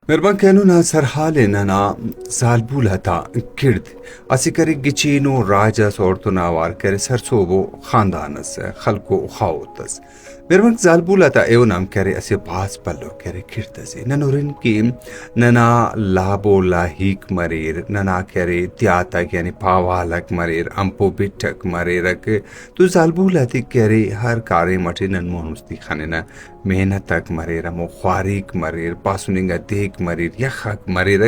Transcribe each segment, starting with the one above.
Merban kenuna sarhalenana salbulata kird asikari gichino rajas ortuna var kere sarsobo khandanas khalko khawtas merban salbulata eunam kere ase pas pallo kere kirtase nanorin ki nana labo lahik marir nana kere tiata yani pawalak marir ampo bitak marirak tu salbulati kere har kare matinan monusti khanena محنتک مریر مو خواریک مریر پاسوننگا دیک مریر یخک مریر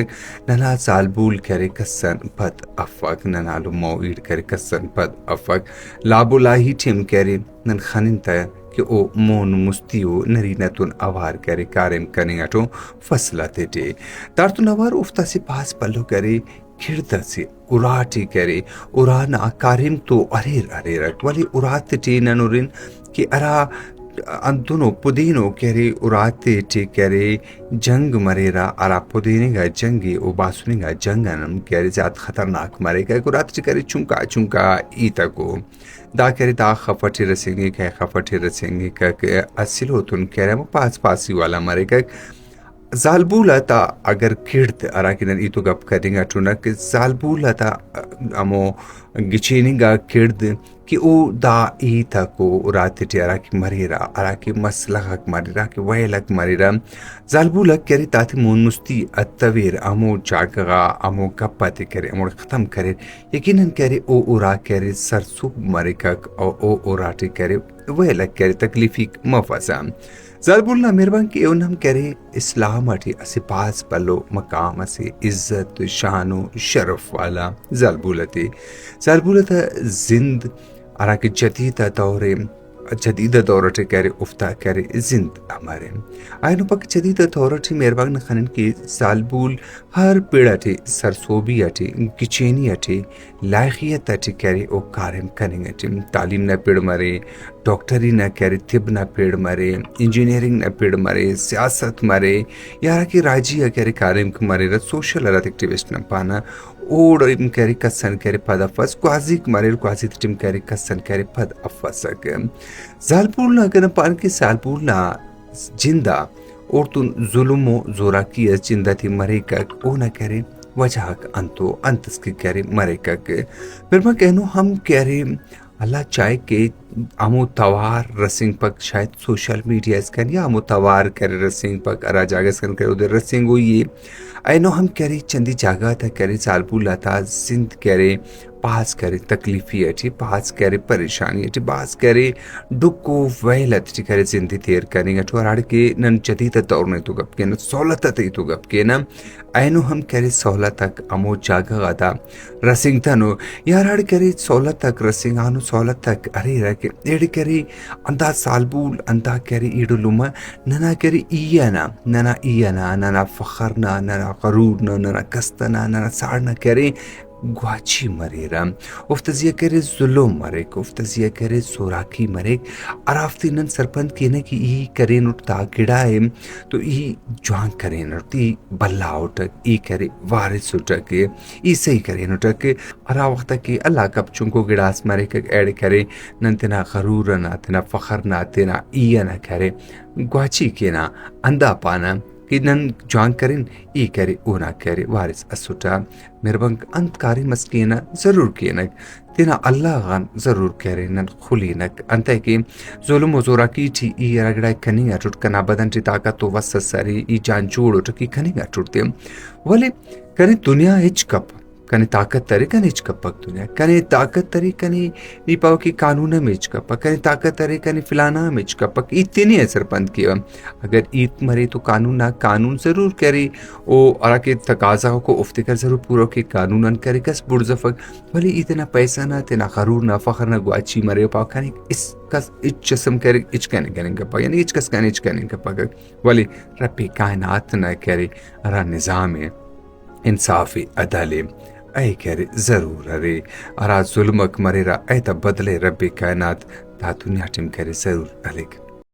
ننا سالبول کرے کسن پد افق ننالو موئیر کرے کسن پد افق لابو لاہی team کرے نن خنن تا کہ او مون مستیو نرینتون اوار کرے کارم کننگا تو فصلت تے تارتون اوار افتا سی پاس پلو کرے کھڑتا سی اراٹی کرے ارانا کارم تو اریر ولی ارات تے ننورن کہ ارا انتونو پودینو کری اراتے ٹی کری جنگ مریرا ارا پودینے گا جنگی او باسونے گا جنگنم کری زیاد خطرناک مرے گا اراتے ٹی کری چونکا ایتا کو دا کری دا خفٹی رسنگی کہ خفٹی رسنگی کہ اصلو تن کری پاسی والا مرے گا زالبولا تا اگر کھڑت ارا کنن ایتو گپ کریں گا چونا کہ زالبولا تا امو گچینی گا کھڑت کہ او دا ایتا کو راتی ٹی ارا کی مریرا ارا کی مسلحک مریرا کی ویلک مریرا زالبولا کری تاتی مونستی اتویر امو چاگغا امو گپاتی کری امو ختم کری یقیناً کری او ارا کری سرسوب مریکک او راتی کری ویلک کری تکلیفی مفاسا زالبولنا مہربان کی اونم کرے اسلام اٹھی اسی پاس پلو مقام اسی عزت شان و شرف والا زالبولتی زالبولتا زند اراکی جدید دورٹے کرے افتا کرے زند ہمارے آئینو پاک جدید دورٹے مہربان خانن کی زالبول ہر پیڑ اٹھی سرسوبی اٹھی گچینی اٹھی لائخیت اٹھی کرے او کارم کننگ اٹھی تعلیم نہ پیڑ مرے ڈاکٹری نہ کرے طب نہ پیڑ مرے انجینئرنگ نہ پیڑ مرے سیاست مرے یارا کی راجی کرے کارم مرے سوشل ارات ایکٹیوسٹ نہ پانا اوڑ ام کرے کسن کرے پد افس کوازیک مرے کوازی ٹیم کرے کسن کرے پد افسک زالبول نہ کنا پان کی زالبول نہ جندہ اور تن ظلم و زورا کی جندہ تھی مرے کک او نہ کرے وجہ انتو انتس کی کرے مرے کک پھر میں کہنو ہم کرے اللہ چاہے کہ امو توار رسنگ پک شاید سوشل میڈیا اس کن یا امو توار کرے رسنگ پک ارا جاگس کن کرے ادھر رسنگ ہوئی اینو ہم کرے چندی جاگہ تا کرے زالبولا تا زند کرے پاس کرے تکلیفی اٹھی پاس کرے پریشانی اٹھی پاس کرے ڈکو ویلت اٹھی کرے زندی تیر کریں گا تو اراڑ کے نن جدید دور نے تو گپ کے نا سہولت تے تو گپ کے نا اینو ہم کرے سہولت تک امو جاگہ گاتا رسنگ تا نو یا اراڑ کرے سہولت تک رسنگ آنو سہولت تک ارے رکے ایڈ کرے اندا سالبول اندا کرے ایڈو لوما ننا کرے ایانا ننا فخرنا ننا غرورنا ننا کستنا ننا سارنا کرے گواچی مریرا افتزیہ کرے ظلم مریک افتزیہ کرے سوراکی مریک ارافتی نن سرپند کینے کی ای کرے نٹتا گڑائے تو ای جوان کرے نٹتی بلا اٹھک ای کرے وارث اٹھک ای صحیح کرے نٹک ارا وقت کی اللہ کب چونکو گڑاس مریک ایڈ کرے نن تینا غرورنا تینا فخرنا تینا اینا کرے گواچی کینا اندہ پانا کہ نن جوان کریں ای کرے او نہ کرے وارث اسوٹا مہربان انت کاری مسکینہ ضرور کینک تینا اللہ غان ضرور کرے نن خلینک انتا کہ ظلم و زورا کی تھی ای رگڑا کنی اٹوٹ کنا بدن تی طاقت و وسط ساری ای جان جوڑ اٹھ کی کنی اٹوٹ دیم ولی کنی دنیا ہچ کپ کنی طاقت تری کنی ہچ کپک دنیا کنی طاقت تری کنی نیپاو کی قانون میں ہچ کپک کنی طاقت تری کنی فلانا میں ہچ کپک ایتی نہیں ہے سرپند کیا اگر ایت مرے تو قانون نہ قانون ضرور کرے او ارا کے تقاضا کو افتکر ضرور پورا کے قانون کرے کس برزفک ولی اتنا پیسہ نہ تینا غرور نہ فخر نہ گواچی مرے پاو کنی اس کس اچ جسم کرے اچ کہنے کریں گا پا یعنی اچ کس کہنے اچ کہنے کا پا ولی رب کائنات نہ کرے ارا نظام انصاف عدالے اے کرے ضرور ارے ارا ظلمک مرے را اے تا بدلے رب کائنات تا دنیا ٹیم کرے ضرور علیک